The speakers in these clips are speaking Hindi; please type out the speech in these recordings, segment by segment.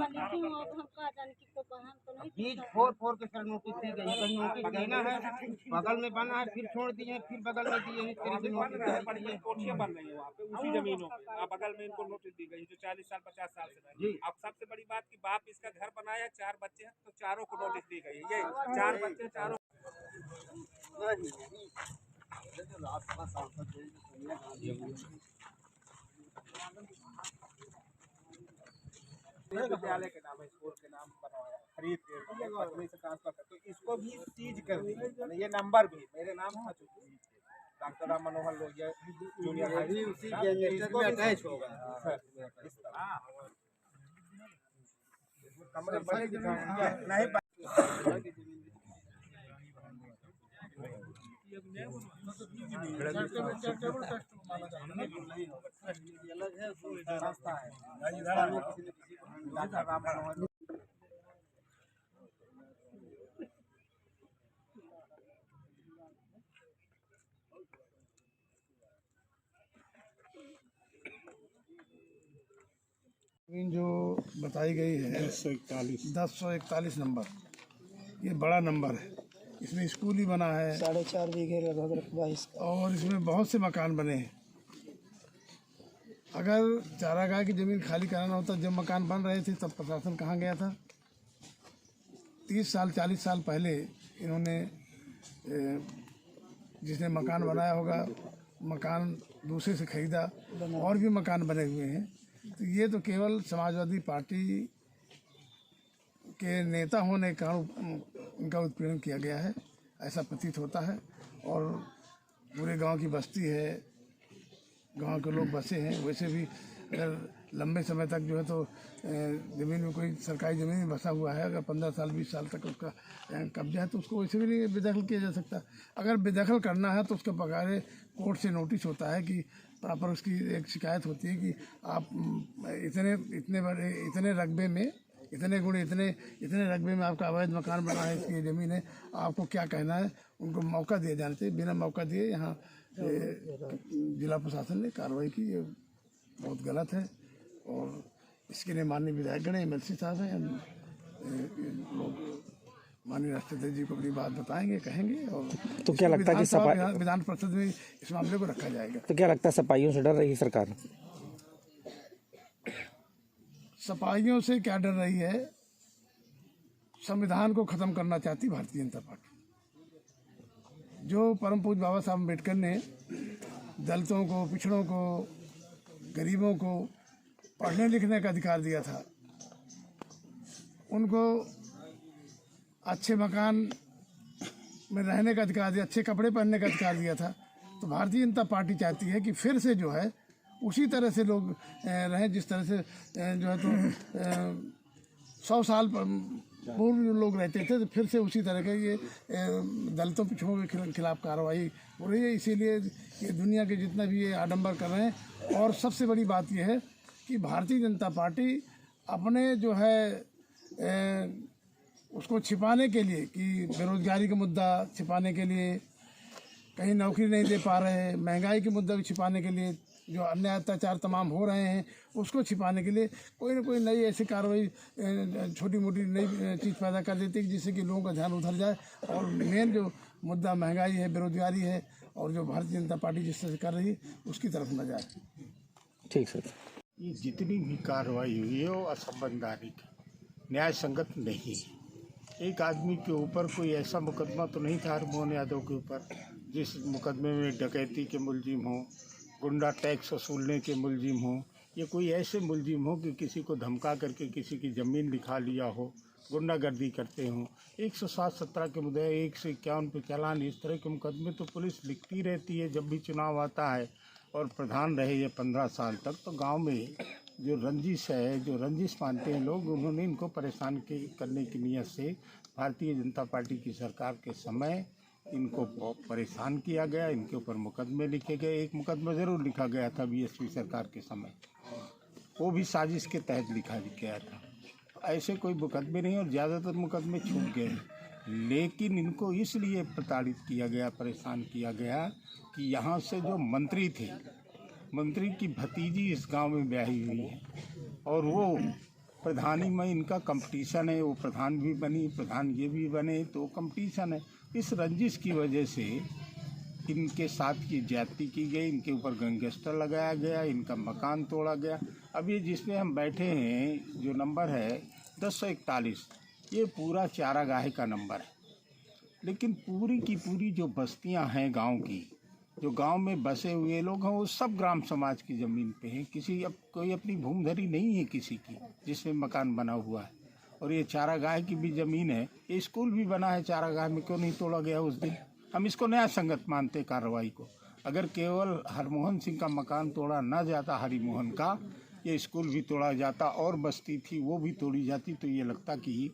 लिखी हूँ, अब हम कहा जाने किसको हम तो नहीं बीच फोर के सर नोटिस दी गई, कहीं नोटिस देना है, बगल में बना है, फिर छोड़ दिए, फिर बगल में दिए, इस तरह से नोटिस जारी किए। कोठियां बन रही है वहाँ पे उसी जमीनों पे, आप बगल में इनको नोटिस दी गई जो 40 साल 50 साल से जी। अब सबसे बड़ी बात कि बाप इसका घर बनाया, 4 बच्चे हैं, तो चारों को नोटिस दी गई है। ये 4 बच्चे चारों विद्यालय के नाम है, स्कूल के नाम बनवाया, खरीद के पत्नी से ट्रांसफर करके इसको भी सीज कर दिया। ये नंबर भी मेरे नाम था, doctor Ram Manohar Lohia junior high उसी में अटैच होगा जमीन जो बताई गई है 1041 नंबर, ये बड़ा नंबर है। इसमें स्कूल ही बना है 4.5 बीघे लगभग रकबा इसका, और इसमें बहुत से मकान बने हैं। अगर चारागाह की ज़मीन खाली कराना होता, जब मकान बन रहे थे तब प्रशासन कहाँ गया था? 30 साल 40 साल पहले इन्होंने जिसने मकान बनाया होगा, मकान दूसरे से खरीदा, और भी मकान बने हुए हैं। तो ये तो केवल समाजवादी पार्टी के नेता होने का उनका उत्पीड़न किया गया है, ऐसा प्रतीत होता है। और पूरे गांव की बस्ती है, गांव के लोग बसे हैं। वैसे भी अगर लंबे समय तक जो है तो ज़मीन में कोई सरकारी ज़मीन में बसा हुआ है, अगर 15 साल 20 साल तक उसका कब्जा है तो उसको वैसे भी नहीं बेदखल किया जा सकता। अगर बेदखल करना है तो उसका बकायदे कोर्ट से नोटिस होता है कि प्रॉपर उसकी एक शिकायत होती है कि आप इतने रकबे में, इतने गुणे इतने रकबे में आपका अवैध मकान बना है, इसकी ज़मीन है, आपको क्या कहना है। उनको मौका दिए जाने से, बिना मौका दिए यहाँ जिला प्रशासन ने कार्रवाई की। ये बहुत गलत है और इसके लिए माननीय विधायकगण MLC साहब हैं, लोग माननीय राष्ट्रपति जी को अपनी बात बताएंगे, कहेंगे। और तो क्या लगता है कि विधान परिषद में इस मामले को रखा जाएगा? तो क्या लगता है सपाइयों से डर रही है सरकार? सपाइयों से क्या डर रही है? संविधान को खत्म करना चाहती भारतीय जनता पार्टी। जो परम पूज्य बाबा साहब अम्बेडकर ने दलितों को, पिछड़ों को, गरीबों को पढ़ने लिखने का अधिकार दिया था, उनको अच्छे मकान में रहने का अधिकार दिया, अच्छे कपड़े पहनने का अधिकार दिया था। तो भारतीय जनता पार्टी चाहती है कि फिर से जो है उसी तरह से लोग रहें जिस तरह से जो है तो 100 साल पूर्व जो लोग रहते थे, तो फिर से उसी तरह के ये दलितों पिछड़ों के खिलाफ कार्रवाई हो रही है। इसीलिए ये दुनिया के जितना भी ये आडंबर कर रहे हैं। और सबसे बड़ी बात यह है कि भारतीय जनता पार्टी अपने जो है उसको छिपाने के लिए, कि बेरोजगारी का मुद्दा छिपाने के लिए, कहीं नौकरी नहीं दे पा रहे हैं, महंगाई के मुद्दा भी छिपाने के लिए, जो अन्य अत्याचार तमाम हो रहे हैं उसको छिपाने के लिए कोई ना कोई नई ऐसी कार्रवाई, छोटी मोटी नई चीज़ पैदा कर देती है जिससे कि लोगों का ध्यान उधर जाए और मेन जो मुद्दा महंगाई है, बेरोजगारी है, और जो भारतीय जनता पार्टी जिस तरह से कर रही है उसकी तरफ न जाए। ठीक सर। ये जितनी भी कार्रवाई हुई है वो असंवैधानिक, न्याय संगत नहीं। एक आदमी के ऊपर कोई ऐसा मुकदमा तो नहीं था मोहन यादव के ऊपर जिस मुकदमे में डकैती के मुलजिम हो, गुंडा टैक्स वसूलने के मुलजिम हो, ये कोई ऐसे मुलजिम हो कि किसी को धमका करके किसी की ज़मीन लिखा लिया हो, गुंडागर्दी करते हों। 107-17 के मुद्दे, 1 से 51 पे चालान, इस तरह के मुकदमे तो पुलिस लिखती रहती है जब भी चुनाव आता है। और प्रधान रहे ये 15 साल तक, तो गांव में जो रंजिश है, जो रंजिश मानते हैं लोग, उन्होंने इनको परेशान करने की नीयत से भारतीय जनता पार्टी की सरकार के समय इनको परेशान किया गया, इनके ऊपर मुकदमे लिखे गए। एक मुकदमा ज़रूर लिखा गया था BSP सरकार के समय, वो भी साजिश के तहत लिखा गया था। ऐसे कोई मुकदमे नहीं और ज़्यादातर मुकदमे छूट गए। लेकिन इनको इसलिए प्रताड़ित किया गया, परेशान किया गया कि यहाँ से जो मंत्री थे, मंत्री की भतीजी इस गांव में ब्याही हुई है और वो प्रधानी में इनका कंपटीशन है, वो प्रधान भी बनी, प्रधान ये भी बने, तो कंपटीशन है। इस रंजिश की वजह से इनके साथ की ज्यादती की गई, इनके ऊपर गैंगस्टर लगाया गया, इनका मकान तोड़ा गया। अब ये जिसमें हम बैठे हैं जो नंबर है 1041, ये पूरा चारागाह का नंबर है। लेकिन पूरी की पूरी जो बस्तियां हैं गांव की, जो गांव में बसे हुए लोग हैं, वो सब ग्राम समाज की ज़मीन पे हैं। कोई अपनी भूमधरी नहीं है किसी की जिसमें मकान बना हुआ है। और ये चारागाह की भी ज़मीन है। ये स्कूल भी बना है चारागाह में, क्यों नहीं तोड़ा गया उस दिन? हम इसको न्याय संगत मानते कार्रवाई को। अगर केवल हरमोहन सिंह का मकान तोड़ा न जाता, हरिमोहन का, ये स्कूल भी तोड़ा जाता और बस्ती थी वो भी तोड़ी जाती, तो ये लगता कि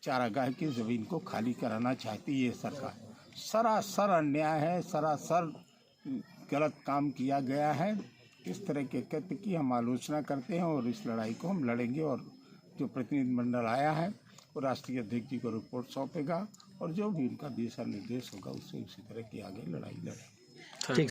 चारागाह की ज़मीन को खाली कराना चाहती है सरकार। सरासर अन्याय है, सरासर गलत काम किया गया है। इस तरह के कृत्य की हम आलोचना करते हैं और इस लड़ाई को हम लड़ेंगे। और जो प्रतिनिधिमंडल आया है वो राष्ट्रीय अध्यक्ष जी को रिपोर्ट सौंपेगा और जो भी उनका दिशा निर्देश होगा उससे उसी तरह की आगे लड़ाई लड़ेंगे। ठीक।